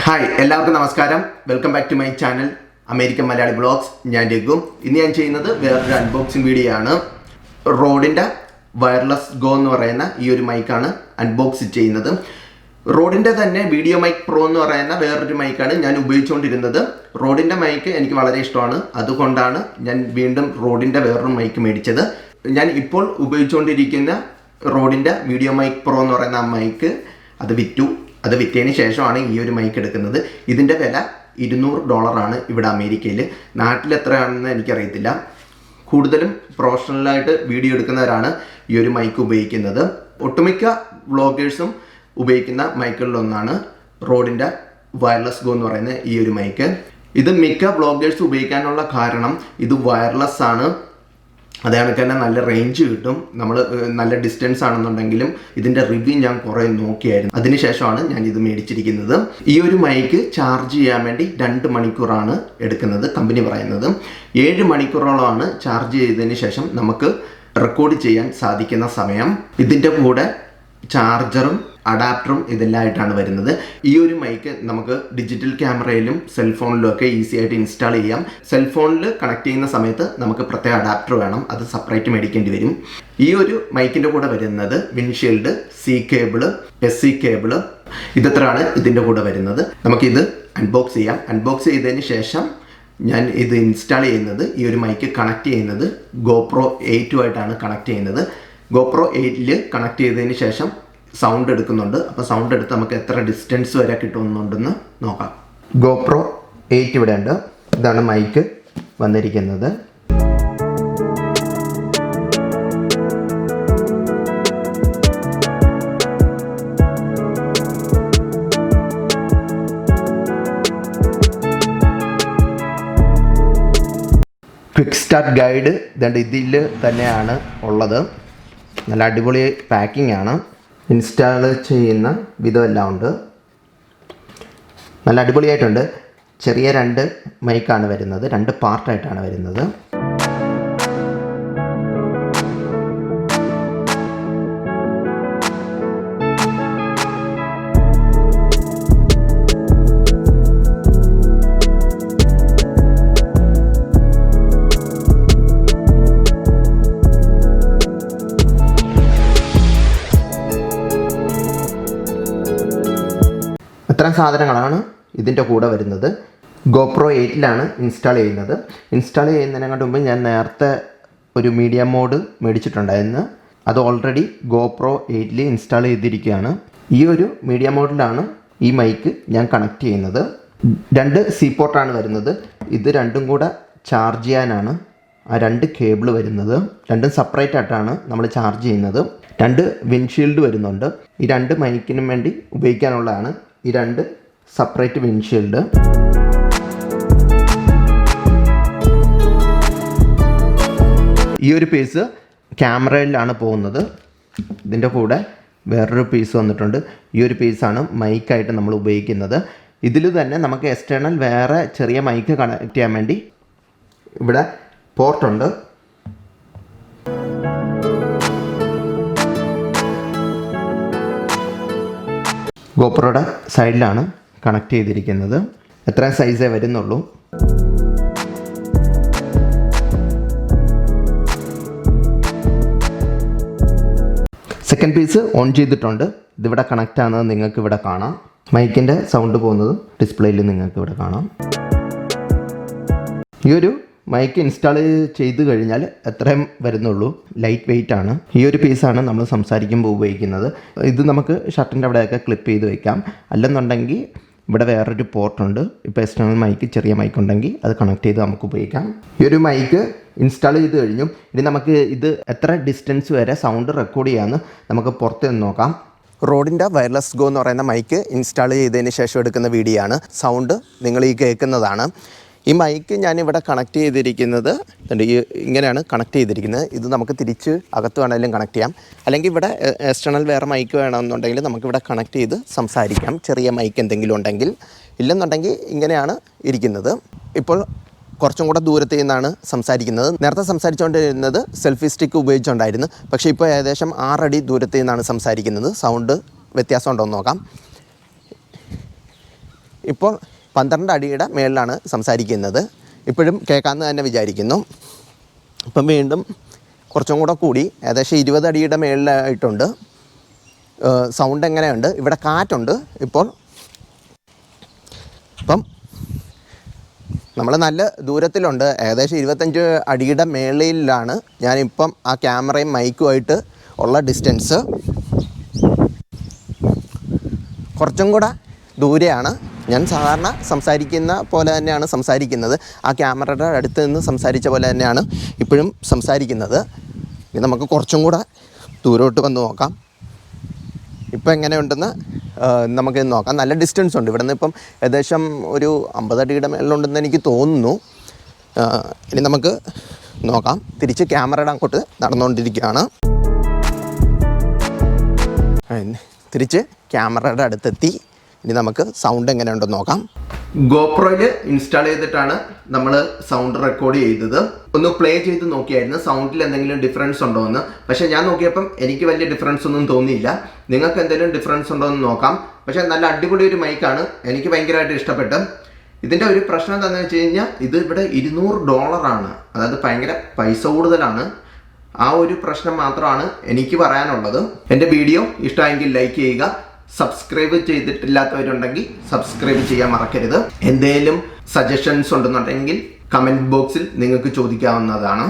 Hi എല്ലാവർക്കും നമസ്കാരം. Welcome back to my channel American Malayali vlogs. ഞാൻ രഘു. ഇന്ന് ഞാൻ ചെയ്യുന്നത് വേറൊരു അൺബോക്സിംഗ് വീഡിയോ ആണ്. റോഡിൻ്റെ വയർലെസ് ഗോ എന്ന് പറയുന്ന ഈ ഒരു മൈക്കാണ് അൺബോക്സ് ചെയ്യുന്നത്. റോഡിൻ്റെ തന്നെ വീഡിയോ മൈക്ക് പ്രോ എന്ന് പറയുന്ന വേറൊരു മൈക്കാണ് ഞാൻ ഉപയോഗിച്ചുകൊണ്ടിരുന്നത്. റോഡിൻ്റെ മൈക്ക് എനിക്ക് വളരെ ഇഷ്ടമാണ്. അതുകൊണ്ടാണ് ഞാൻ വീണ്ടും റോഡിൻ്റെ വേറൊരു മൈക്ക് മേടിച്ചത്. ഞാൻ ഇപ്പോൾ ഉപയോഗിച്ചുകൊണ്ടിരിക്കുന്ന റോഡിൻ്റെ വീഡിയോ മൈക്ക് പ്രോ എന്ന് പറയുന്ന ആ മൈക്ക് അത് വിറ്റതിന് ശേഷമാണ് ഈ ഒരു മൈക്ക് എടുക്കുന്നത്. ഇതിൻ്റെ വില $200 ഇവിടെ അമേരിക്കയിൽ. നാട്ടിൽ എത്രയാണെന്ന് എനിക്കറിയത്തില്ല. കൂടുതലും പ്രൊഫഷണലായിട്ട് വീഡിയോ എടുക്കുന്നവരാണ് ഈ ഒരു മൈക്ക് ഉപയോഗിക്കുന്നത്. ഒട്ടുമിക്ക വ്ളോഗേഴ്സും ഉപയോഗിക്കുന്ന മൈക്കുകളിലൊന്നാണ് റോഡിൻ്റെ വയർലെസ് ഗോ എന്ന് പറയുന്ന ഈ ഒരു മൈക്ക്. ഇത് മിക്ക വ്ളോഗേഴ്സ് ഉപയോഗിക്കാനുള്ള കാരണം ഇത് വയർലെസ് ആണ്. അതേകണക്ക് തന്നെ നല്ല റേഞ്ച് കിട്ടും. നമ്മൾ നല്ല ഡിസ്റ്റൻസ് ആണെന്നുണ്ടെങ്കിലും ഇതിൻ്റെ റിവ്യൂ ഞാൻ കുറേ നോക്കിയായിരുന്നു. അതിനുശേഷമാണ് ഞാൻ ഇത് മേടിച്ചിരിക്കുന്നത്. ഈ ഒരു മൈക്ക് ചാർജ് ചെയ്യാൻ വേണ്ടി 2 മണിക്കൂറാണ് എടുക്കുന്നത് കമ്പനി പറയുന്നത്. 7 മണിക്കൂറോളമാണ് ചാർജ് ചെയ്തതിന് ശേഷം നമുക്ക് റെക്കോർഡ് ചെയ്യാൻ സാധിക്കുന്ന സമയം. ഇതിൻ്റെ കൂടെ ചാർജറും അഡാപ്റ്ററും ഇതെല്ലാം ആയിട്ടാണ് വരുന്നത്. ഈ ഒരു മൈക്ക് നമുക്ക് ഡിജിറ്റൽ ക്യാമറയിലും സെൽഫോണിലും ഒക്കെ ഈസി ആയിട്ട് ഇൻസ്റ്റാൾ ചെയ്യാം. സെൽഫോണിൽ കണക്ട് ചെയ്യുന്ന സമയത്ത് നമുക്ക് പ്രത്യേക അഡാപ്റ്റർ വേണം. അത് സെപ്പറേറ്റ് മേടിക്കേണ്ടി വരും. ഈ ഒരു മൈക്കിൻ്റെ കൂടെ വരുന്നത് windshield, C cable, SC cable, ഇതത്രയാണ് ഇതിൻ്റെ കൂടെ വരുന്നത്. നമുക്കിത് അൺബോക്സ് ചെയ്യാം. അൺബോക്സ് ചെയ്തതിന് ശേഷം ഞാൻ ഇത് ഇൻസ്റ്റാൾ ചെയ്യുന്നത്, ഈ ഒരു മൈക്ക് കണക്ട് ചെയ്യുന്നത് GoPro 8 കണക്ട് ചെയ്യുന്നത്. GoPro 8 കണക്ട് ചെയ്തതിന് ശേഷം സൗണ്ട് എടുക്കുന്നുണ്ട്. അപ്പോൾ സൗണ്ട് എടുത്ത് നമുക്ക് എത്ര ഡിസ്റ്റൻസ് വരെ കിട്ടുന്നുണ്ടെന്ന് നോക്കാം. GoPro 8 ഇവിടെ ഉണ്ട്. ഇതാണ് മൈക്ക് വന്നിരിക്കുന്നത്. ക്വിക്ക് സ്റ്റാർട്ട് ഗൈഡ് ഇതിൽ തന്നെയാണ് ഉള്ളത്. നല്ല അടിപൊളി പാക്കിംഗ് ആണ്. ഇൻസ്റ്റാൾ ചെയ്യുന്ന വിധമെല്ലാം ഉണ്ട്. നല്ല അടിപൊളിയായിട്ടുണ്ട്. ചെറിയ 2 മൈക്കാണ് വരുന്നത്. 2 പാർട്ടായിട്ടാണ് വരുന്നത്. ഇത്രയും സാധനങ്ങളാണ് ഇതിൻ്റെ കൂടെ വരുന്നത്. GoPro 8 ഇൻസ്റ്റാൾ ചെയ്യുന്നത്. ഇൻസ്റ്റാൾ ചെയ്യുന്നതിനെക്കാട്ട് മുമ്പ് ഞാൻ നേരത്തെ ഒരു മീഡിയം മോഡ് മേടിച്ചിട്ടുണ്ടായിരുന്നു. അത് ഓൾറെഡി GoPro 8 ഇൻസ്റ്റാൾ ചെയ്തിരിക്കുകയാണ്. ഈ ഒരു മീഡിയം മോഡിലാണ് ഈ മൈക്ക് ഞാൻ കണക്ട് ചെയ്യുന്നത്. 2 C പോർട്ടാണ് വരുന്നത്. ഇത് രണ്ടും കൂടെ ചാർജ് ചെയ്യാനാണ് ആ 2 കേബിൾ വരുന്നത്. രണ്ടും സെപ്പറേറ്റ് ആയിട്ടാണ് നമ്മൾ ചാർജ് ചെയ്യുന്നത്. 2 വിൻഷീൽഡ് വരുന്നുണ്ട്. ഈ 2 മൈക്കിനും വേണ്ടി ഉപയോഗിക്കാനുള്ളതാണ് ഈ 2 സെപ്പറേറ്റ് വിൻഷീൽഡ്. ഈ ഒരു പീസ് ക്യാമറയിലാണ് പോകുന്നത്. ഇതിൻ്റെ കൂടെ വേറൊരു പീസ് വന്നിട്ടുണ്ട്. ഈ ഒരു പീസാണ് മൈക്കായിട്ട് നമ്മൾ ഉപയോഗിക്കുന്നത്. ഇതിൽ തന്നെ നമുക്ക് എക്സ്റ്റേണൽ വേറെ ചെറിയ മൈക്ക് കണക്ട് ചെയ്യാൻ വേണ്ടി ഇവിടെ പോർട്ടുണ്ട്. GoProയുടെ സൈഡിലാണ് കണക്ട് ചെയ്തിരിക്കുന്നത്. എത്രയും സൈസേ വരുന്നുള്ളൂ. സെക്കൻഡ് പീസ് ഓൺ ചെയ്തിട്ടുണ്ട്. ഇതിവിടെ കണക്റ്റ് ആകുന്നത് നിങ്ങൾക്ക് ഇവിടെ കാണാം. മൈക്കിൻ്റെ സൗണ്ട് പോകുന്നതും ഡിസ്പ്ലേയിൽ നിങ്ങൾക്ക് ഇവിടെ കാണാം. ഈ ഒരു മൈക്ക് ഇൻസ്റ്റാൾ ചെയ്ത് കഴിഞ്ഞാൽ എത്രയും വരുന്നുള്ളൂ. ലൈറ്റ് വെയിറ്റ് ആണ്. ഈ ഒരു പീസാണ് നമ്മൾ സംസാരിക്കുമ്പോൾ ഉപയോഗിക്കുന്നത്. ഇത് നമുക്ക് ഷർട്ടിൻ്റെ അവിടെയൊക്കെ ക്ലിപ്പ് ചെയ്ത് വയ്ക്കാം. അല്ലെന്നുണ്ടെങ്കിൽ ഇവിടെ വേറൊരു പോർട്ടുണ്ട്. ഇപ്പോൾ എക്സ്റ്റേണൽ മൈക്ക്, ചെറിയ മൈക്ക് ഉണ്ടെങ്കിൽ അത് കണക്ട് ചെയ്ത് നമുക്ക് ഉപയോഗിക്കാം. ഈ ഒരു മൈക്ക് ഇൻസ്റ്റാൾ ചെയ്ത് കഴിഞ്ഞു. ഇനി നമുക്ക് ഇത് എത്ര ഡിസ്റ്റൻസ് വരെ സൗണ്ട് റെക്കോർഡ് ചെയ്യാമെന്ന് നമുക്ക് പുറത്ത് നിന്ന് നോക്കാം. റോഡിൻ്റെ വയർലെസ് ഗോ എന്ന് പറയുന്ന മൈക്ക് ഇൻസ്റ്റാൾ ചെയ്തതിന് ശേഷം എടുക്കുന്ന വീഡിയോ ആണ്. സൗണ്ട് നിങ്ങൾ ഈ കേൾക്കുന്നതാണ്. ഈ മൈക്ക് ഞാനിവിടെ കണക്ട് ചെയ്തിരിക്കുന്നത് ഇങ്ങനെയാണ് കണക്ട് ചെയ്തിരിക്കുന്നത്. ഇത് നമുക്ക് തിരിച്ച് അകത്ത് വേണമെങ്കിലും കണക്ട് ചെയ്യാം. അല്ലെങ്കിൽ ഇവിടെ എക്സ്റ്റേണൽ വേറെ മൈക്ക് വേണമെന്നുണ്ടെങ്കിൽ നമുക്കിവിടെ കണക്ട് ചെയ്ത് സംസാരിക്കാം. ചെറിയ മൈക്ക് എന്തെങ്കിലും ഉണ്ടെങ്കിൽ. ഇല്ലെന്നുണ്ടെങ്കിൽ ഇങ്ങനെയാണ് ഇരിക്കുന്നത്. ഇപ്പോൾ കുറച്ചും കൂടെ ദൂരത്തിൽ നിന്നാണ് സംസാരിക്കുന്നത്. നേരത്തെ സംസാരിച്ചുകൊണ്ടിരുന്നത് സെൽഫി സ്റ്റിക്ക് ഉപയോഗിച്ചുകൊണ്ടായിരുന്നു. പക്ഷേ ഇപ്പോൾ ഏകദേശം 6 അടി ദൂരത്തിൽ നിന്നാണ് സംസാരിക്കുന്നത്. സൗണ്ട് വ്യത്യാസം ഉണ്ടോ എന്ന് നോക്കാം. ഇപ്പോൾ 12 അടിയുടെ മേളിലാണ് സംസാരിക്കുന്നത്. ഇപ്പോഴും കേൾക്കാമെന്ന് തന്നെ വിചാരിക്കുന്നു. ഇപ്പം വീണ്ടും കുറച്ചും കൂടെ കൂടി ഏകദേശം 20 അടിയുടെ മേളിലായിട്ടുണ്ട്. സൗണ്ട് എങ്ങനെയുണ്ട്? ഇവിടെ കാറ്റുണ്ട് ഇപ്പോൾ. ഇപ്പം നമ്മൾ നല്ല ദൂരത്തിലുണ്ട്. ഏകദേശം 25 അടിയുടെ മേളിലാണ് ഞാനിപ്പം ആ ക്യാമറയും മൈക്കുമായിട്ട് ഉള്ള ഡിസ്റ്റൻസ്. കുറച്ചും കൂടെ ദൂരെയാണ്. ഞാൻ സാധാരണ സംസാരിക്കുന്ന പോലെ തന്നെയാണ് സംസാരിക്കുന്നത്. ആ ക്യാമറയുടെ അടുത്ത് നിന്ന് സംസാരിച്ച പോലെ തന്നെയാണ് ഇപ്പോഴും സംസാരിക്കുന്നത്. ഇനി നമുക്ക് കുറച്ചും കൂടെ ദൂരോട്ട് വന്ന് നോക്കാം. ഇപ്പം എങ്ങനെയുണ്ടെന്ന് നമുക്ക് നോക്കാം. നല്ല ഡിസ്റ്റൻസ് ഉണ്ട്. ഇവിടെ നിന്ന് ഇപ്പം ഏകദേശം ഒരു 50 അടിയുടെ മേളിലുണ്ടെന്ന് എനിക്ക് തോന്നുന്നു. ഇനി നമുക്ക് നോക്കാം. തിരിച്ച് ക്യാമറയുടെ അങ്ങോട്ട് നടന്നുകൊണ്ടിരിക്കുകയാണ്. തിരിച്ച് ക്യാമറയുടെ അടുത്തെത്തി. ഇനി നമുക്ക് സൗണ്ട് എങ്ങനെയുണ്ടെന്ന് നോക്കാം. ഗോപ്രോയിൽ ഇൻസ്റ്റാൾ ചെയ്തിട്ടാണ് നമ്മൾ സൗണ്ട് റെക്കോർഡ് ചെയ്തത്. ഒന്ന് പ്ലേ ചെയ്ത് നോക്കിയായിരുന്നു സൗണ്ടിൽ എന്തെങ്കിലും ഡിഫറൻസ് ഉണ്ടോ എന്ന്. പക്ഷേ ഞാൻ നോക്കിയപ്പം എനിക്ക് വലിയ ഡിഫറൻസ് ഒന്നും തോന്നിയില്ല. നിങ്ങൾക്ക് എന്തെങ്കിലും ഡിഫറൻസ് ഉണ്ടോ എന്ന് നോക്കാം. പക്ഷേ നല്ല അടിപൊളി ഒരു മൈക്കാണ്. എനിക്ക് ഭയങ്കരമായിട്ട് ഇഷ്ടപ്പെട്ടു. ഇതിൻ്റെ ഒരു പ്രശ്നം എന്താണെന്ന് വെച്ച് കഴിഞ്ഞാൽ ഇത് ഇവിടെ $200. അതായത് ഭയങ്കര പൈസ കൂടുതലാണ്. ആ ഒരു പ്രശ്നം മാത്രമാണ് എനിക്ക് പറയാനുള്ളത്. എൻ്റെ വീഡിയോ ഇഷ്ടമായെങ്കിൽ ലൈക്ക് ചെയ്യുക. സബ്സ്ക്രൈബ് ചെയ്തിട്ടില്ലാത്തവരുണ്ടെങ്കിൽ സബ്സ്ക്രൈബ് ചെയ്യാൻ മറക്കരുത്. എന്തെങ്കിലും സജഷൻസ് ഉണ്ടെന്നുണ്ടെങ്കിൽ കമൻറ്റ് ബോക്സിൽ നിങ്ങൾക്ക് ചോദിക്കാവുന്നതാണ്.